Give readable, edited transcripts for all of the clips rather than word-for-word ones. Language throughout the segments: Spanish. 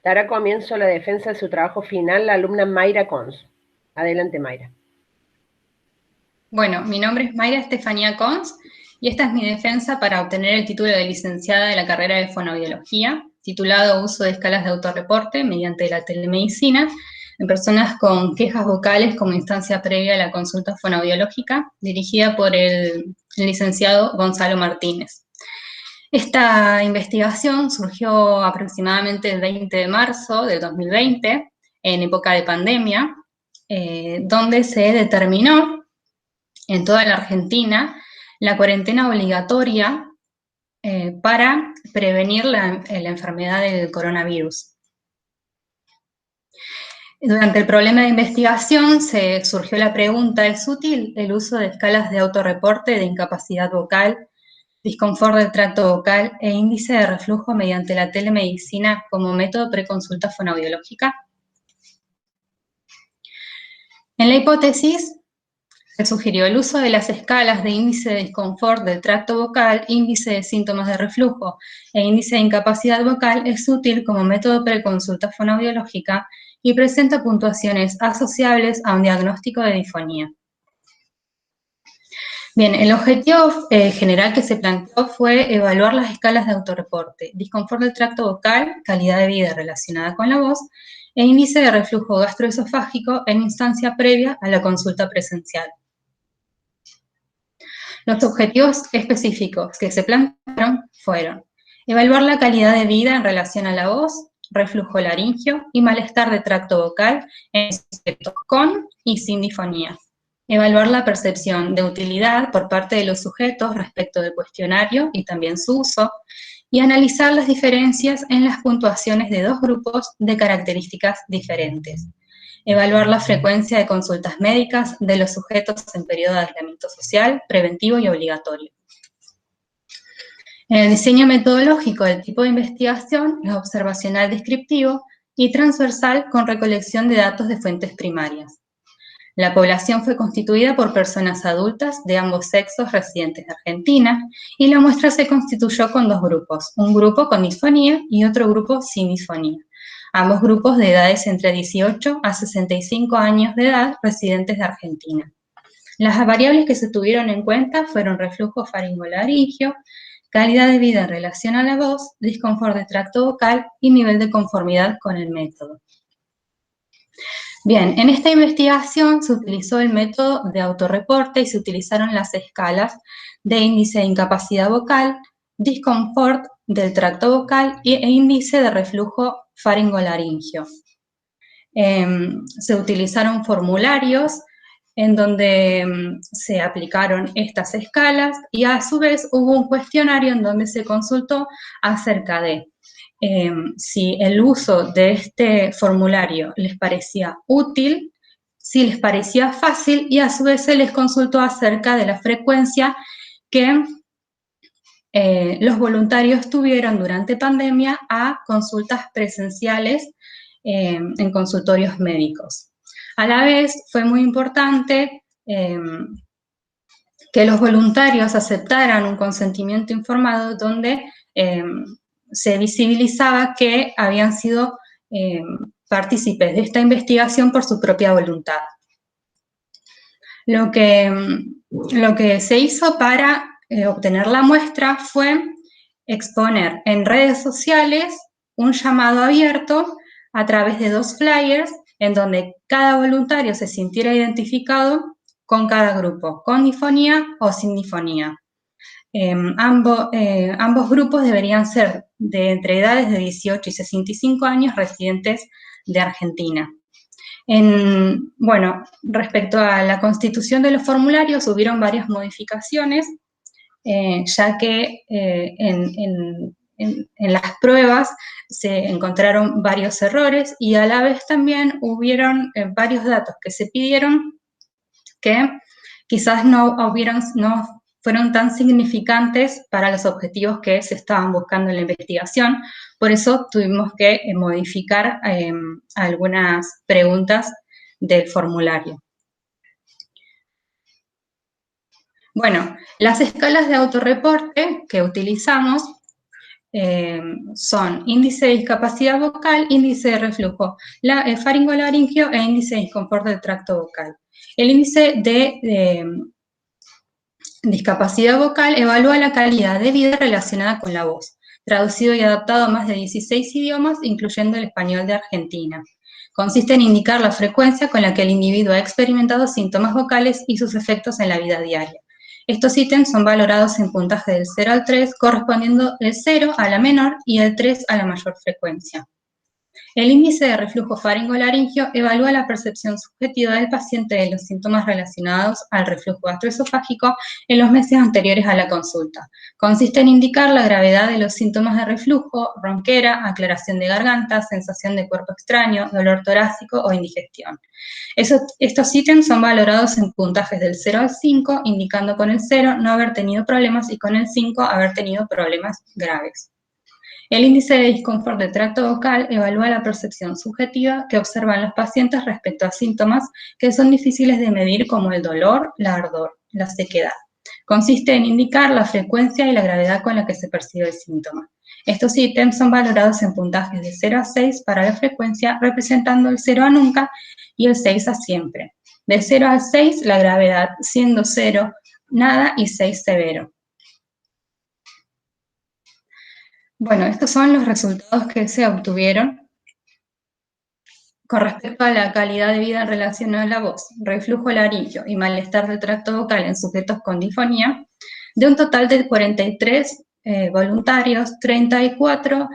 Dará comienzo a la defensa de su trabajo final la alumna Mayra Cons. Adelante, Mayra. Bueno, mi nombre es Mayra Estefanía Cons y esta es mi defensa para obtener el título de licenciada de la carrera de fonoaudiología, titulado Uso de escalas de autorreporte mediante la telemedicina en personas con quejas vocales como instancia previa a la consulta fonoaudiológica, dirigida por el licenciado Gonzalo Martínez. Esta investigación surgió aproximadamente el 20 de marzo del 2020, en época de pandemia, donde se determinó en toda la Argentina la cuarentena obligatoria para prevenir la enfermedad del coronavirus. Durante el problema de investigación se surgió la pregunta: ¿es útil el uso de escalas de autorreporte de incapacidad vocal, disconfort del tracto vocal e índice de reflujo mediante la telemedicina como método preconsulta fonoaudiológica? En la hipótesis se sugirió el uso de las escalas de índice de disconfort del tracto vocal, índice de síntomas de reflujo e índice de incapacidad vocal es útil como método preconsulta fonoaudiológica y presenta puntuaciones asociables a un diagnóstico de disfonía. Bien, el objetivo general que se planteó fue evaluar las escalas de autorreporte, disconfort del tracto vocal, calidad de vida relacionada con la voz, e índice de reflujo gastroesofágico en instancia previa a la consulta presencial. Los objetivos específicos que se plantearon fueron evaluar la calidad de vida en relación a la voz, reflujo laringio y malestar de tracto vocal en sujetos con y sin disfonía. Evaluar la percepción de utilidad por parte de los sujetos respecto del cuestionario y también su uso, y analizar las diferencias en las puntuaciones de dos grupos de características diferentes. Evaluar la frecuencia de consultas médicas de los sujetos en periodo de aislamiento social, preventivo y obligatorio. En el diseño metodológico del tipo de investigación es observacional descriptivo y transversal con recolección de datos de fuentes primarias. La población fue constituida por personas adultas de ambos sexos residentes de Argentina y la muestra se constituyó con dos grupos, un grupo con disfonía y otro grupo sin disfonía. Ambos grupos de edades entre 18 a 65 años de edad residentes de Argentina. Las variables que se tuvieron en cuenta fueron reflujo faringolaringio, calidad de vida en relación a la voz, disconfort de tracto vocal y nivel de conformidad con el método. Bien, en esta investigación se utilizó el método de autorreporte y se utilizaron las escalas de índice de incapacidad vocal, disconfort del tracto vocal e índice de reflujo faringolaringio. Se utilizaron formularios en donde se aplicaron estas escalas y a su vez hubo un cuestionario en donde se consultó acerca de si el uso de este formulario les parecía útil, si les parecía fácil y a su vez se les consultó acerca de la frecuencia que los voluntarios tuvieron durante pandemia a consultas presenciales en consultorios médicos. A la vez fue muy importante que los voluntarios aceptaran un consentimiento informado donde se visibilizaba que habían sido partícipes de esta investigación por su propia voluntad. Lo que se hizo para obtener la muestra fue exponer en redes sociales un llamado abierto a través de dos flyers en donde cada voluntario se sintiera identificado con cada grupo, con disfonía o sin disfonía. Ambos grupos deberían ser de entre edades de 18 y 65 años residentes de Argentina. Bueno, respecto a la constitución de los formularios, hubieron varias modificaciones, ya que en las pruebas se encontraron varios errores y a la vez también hubieron varios datos que se pidieron que quizás no fueron tan significantes para los objetivos que se estaban buscando en la investigación. Por eso tuvimos que modificar algunas preguntas del formulario. Bueno, las escalas de autorreporte que utilizamos son índice de discapacidad vocal, índice de reflujo faringolaringio e índice de disconfort del tracto vocal. El índice de discapacidad vocal evalúa la calidad de vida relacionada con la voz, traducido y adaptado a más de 16 idiomas, incluyendo el español de Argentina. Consiste en indicar la frecuencia con la que el individuo ha experimentado síntomas vocales y sus efectos en la vida diaria. Estos ítems son valorados en puntaje del 0 al 3, correspondiendo el 0 a la menor y el 3 a la mayor frecuencia. El índice de reflujo faringolaringio evalúa la percepción subjetiva del paciente de los síntomas relacionados al reflujo gastroesofágico en los meses anteriores a la consulta. Consiste en indicar la gravedad de los síntomas de reflujo, ronquera, aclaración de garganta, sensación de cuerpo extraño, dolor torácico o indigestión. Estos ítems son valorados en puntajes del 0 al 5, indicando con el 0 no haber tenido problemas y con el 5 haber tenido problemas graves. El índice de disconfort del tracto vocal evalúa la percepción subjetiva que observan los pacientes respecto a síntomas que son difíciles de medir como el dolor, la ardor, la sequedad. Consiste en indicar la frecuencia y la gravedad con la que se percibe el síntoma. Estos ítems son valorados en puntajes de 0 a 6 para la frecuencia, representando el 0 a nunca y el 6 a siempre. De 0 al 6, la gravedad, siendo 0 nada y 6 severo. Bueno, estos son los resultados que se obtuvieron con respecto a la calidad de vida relacionada a la voz, reflujo laríngeo y malestar del tracto vocal en sujetos con disfonía. De un total de 43 voluntarios, 34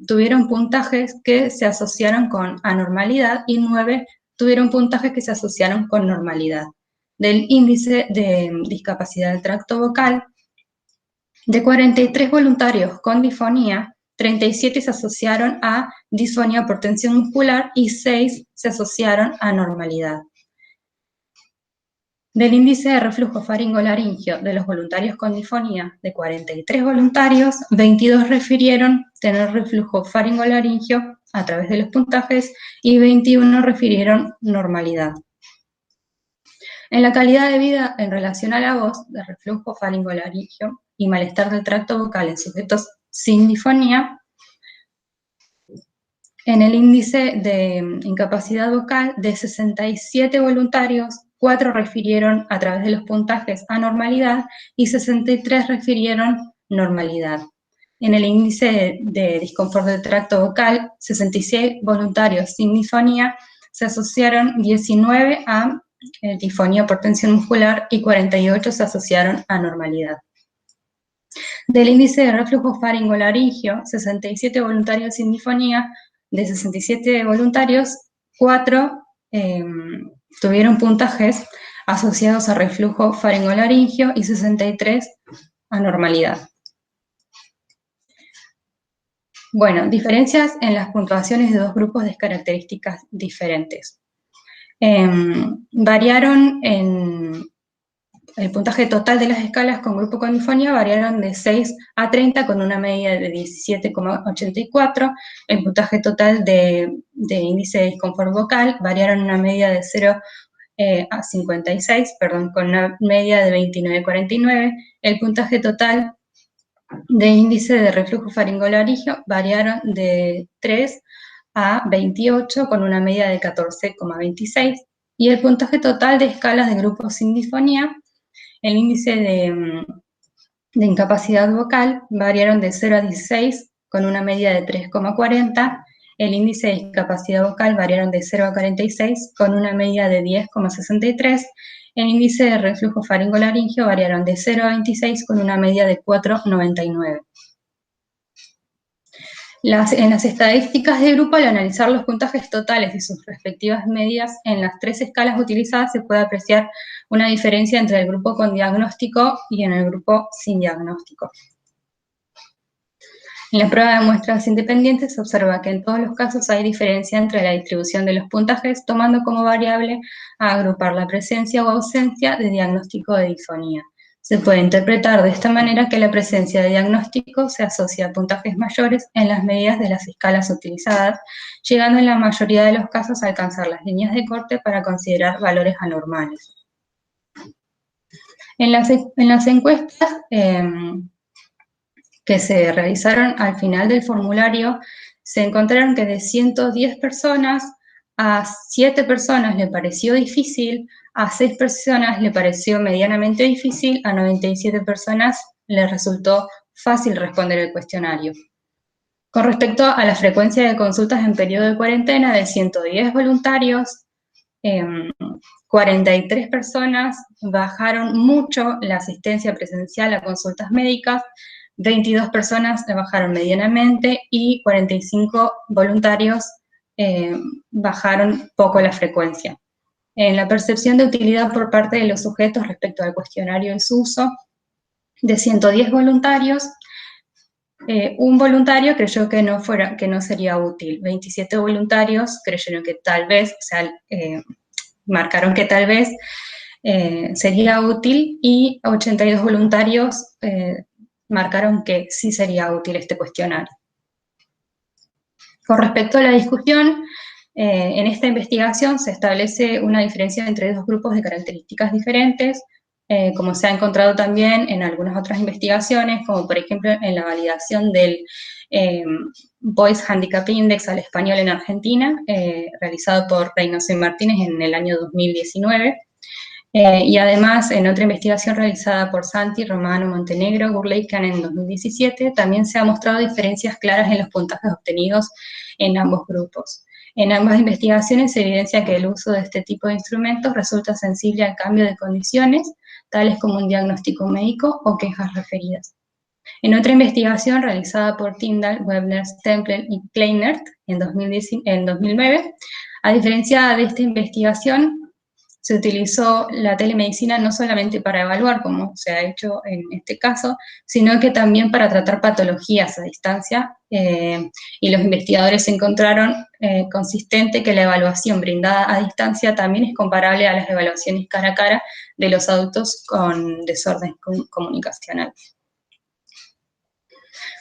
tuvieron puntajes que se asociaron con anormalidad y 9 tuvieron puntajes que se asociaron con normalidad. Del índice de discapacidad del tracto vocal, de 43 voluntarios con disfonía, 37 se asociaron a disfonía por tensión muscular y 6 se asociaron a normalidad. Del índice de reflujo faringolaringio de los voluntarios con disfonía, de 43 voluntarios, 22 refirieron tener reflujo faringolaringio a través de los puntajes y 21 refirieron normalidad. En la calidad de vida en relación a la voz, de reflujo faringolaringio y malestar del tracto vocal en sujetos sin disfonía, en el índice de incapacidad vocal, de 67 voluntarios, 4 refirieron a través de los puntajes a normalidad y 63 refirieron normalidad. En el índice de disconfort del tracto vocal, 66 voluntarios sin disfonía, se asociaron 19 a disfonía por tensión muscular y 48 se asociaron a normalidad. Del índice de reflujo faringolaringio, 67 voluntarios sin disfonía, de 67 voluntarios, 4 tuvieron puntajes asociados a reflujo faringolaringio y 63 a normalidad. Bueno, diferencias en las puntuaciones de dos grupos de características diferentes. Variaron en el puntaje total de las escalas con grupo con disfonía, variaron de 6 a 30 con una media de 17,84. El puntaje total de índice de disconfort vocal variaron una media de 0 a 56, perdón, con una media de 29,49. El puntaje total de índice de reflujo faringolaringio variaron de 3 a 28 con una media de 14,26. Y el puntaje total de escalas de grupos sin disfonía, el índice de incapacidad vocal variaron de 0 a 16 con una media de 3,40. El índice de discapacidad vocal variaron de 0 a 46 con una media de 10,63. El índice de reflujo faringolaringio variaron de 0 a 26 con una media de 4,99. En las estadísticas de grupo, al analizar los puntajes totales y sus respectivas medias en las 3 escalas utilizadas, se puede apreciar una diferencia entre el grupo con diagnóstico y en el grupo sin diagnóstico. En la prueba de muestras independientes se observa que en todos los casos hay diferencia entre la distribución de los puntajes, tomando como variable a agrupar la presencia o ausencia de diagnóstico de disfonía. Se puede interpretar de esta manera que la presencia de diagnóstico se asocia a puntajes mayores en las medidas de las escalas utilizadas, llegando en la mayoría de los casos a alcanzar las líneas de corte para considerar valores anormales. En las encuestas que se realizaron al final del formulario, se encontraron que de 110 personas, a 7 personas le pareció difícil, a 6 personas le pareció medianamente difícil, a 97 personas les resultó fácil responder el cuestionario. Con respecto a la frecuencia de consultas en periodo de cuarentena, de 110 voluntarios, 43 personas bajaron mucho la asistencia presencial a consultas médicas, 22 personas la bajaron medianamente y 45 voluntarios bajaron poco la frecuencia. En la percepción de utilidad por parte de los sujetos respecto al cuestionario y su uso, de 110 voluntarios, un voluntario creyó que no sería útil, 27 voluntarios creyeron que tal vez, o sea, marcaron que tal vez sería útil, y 82 voluntarios marcaron que sí sería útil este cuestionario. Con respecto a la discusión, en esta investigación se establece una diferencia entre dos grupos de características diferentes, como se ha encontrado también en algunas otras investigaciones, como por ejemplo en la validación del Voice Handicap Index al español en Argentina, realizado por Reynoso y Martínez en el año 2019, y además en otra investigación realizada por Santi, Romano, Montenegro, Gurleikan en 2017, también se han mostrado diferencias claras en los puntajes obtenidos en ambos grupos. En ambas investigaciones se evidencia que el uso de este tipo de instrumentos resulta sensible al cambio de condiciones, tales como un diagnóstico médico o quejas referidas. En otra investigación realizada por Tyndall, Webner, Stempler y Kleinert en 2009, a diferencia de esta investigación, se utilizó la telemedicina no solamente para evaluar, como se ha hecho en este caso, sino que también para tratar patologías a distancia, y los investigadores encontraron consistente que la evaluación brindada a distancia también es comparable a las evaluaciones cara a cara de los adultos con desorden comunicacional.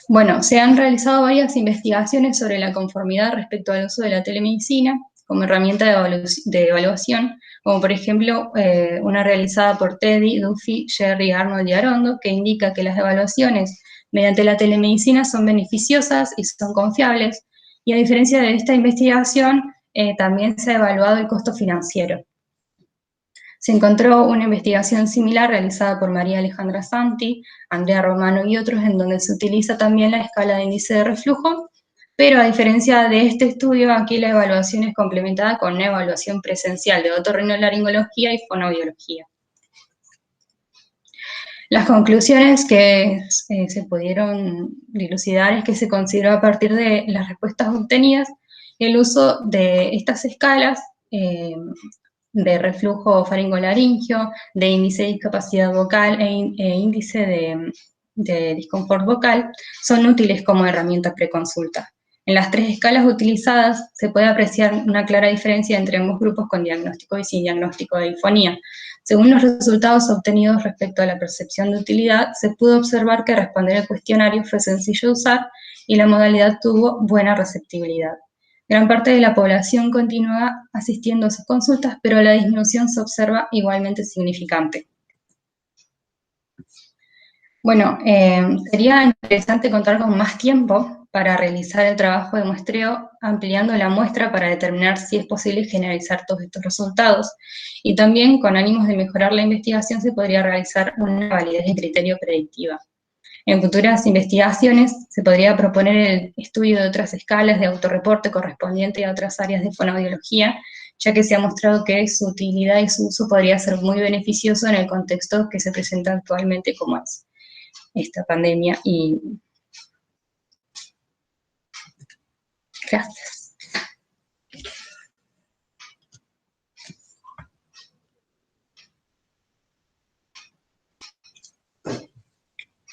Bueno, se han realizado varias investigaciones sobre la conformidad respecto al uso de la telemedicina como herramienta de evaluación, como por ejemplo una realizada por Teddy, Duffy, Jerry, Arnold y Arondo, que indica que las evaluaciones mediante la telemedicina son beneficiosas y son confiables, y a diferencia de esta investigación, también se ha evaluado el costo financiero. Se encontró una investigación similar realizada por María Alejandra Santi, Andrea Romano y otros, en donde se utiliza también la escala de índice de reflujo, pero a diferencia de este estudio, aquí la evaluación es complementada con una evaluación presencial de otorrinolaringología y fonoaudiología. Las conclusiones que se pudieron dilucidar es que se consideró a partir de las respuestas obtenidas el uso de estas escalas de reflujo faringolaringio, de índice de discapacidad vocal e índice de disconfort vocal, son útiles como herramienta preconsulta. En las tres escalas utilizadas se puede apreciar una clara diferencia entre ambos grupos con diagnóstico y sin diagnóstico de disfonía. Según los resultados obtenidos respecto a la percepción de utilidad, se pudo observar que responder el cuestionario fue sencillo de usar y la modalidad tuvo buena receptibilidad. Gran parte de la población continúa asistiendo a sus consultas, pero la disminución se observa igualmente significante. Bueno, sería interesante contar con más tiempo para realizar el trabajo de muestreo, ampliando la muestra para determinar si es posible generalizar todos estos resultados. Y también, con ánimos de mejorar la investigación, se podría realizar una validez de criterio predictiva. En futuras investigaciones se podría proponer el estudio de otras escalas de autorreporte correspondiente a otras áreas de fonoaudiología, ya que se ha mostrado que su utilidad y su uso podría ser muy beneficioso en el contexto que se presenta actualmente, como es esta pandemia. Y gracias.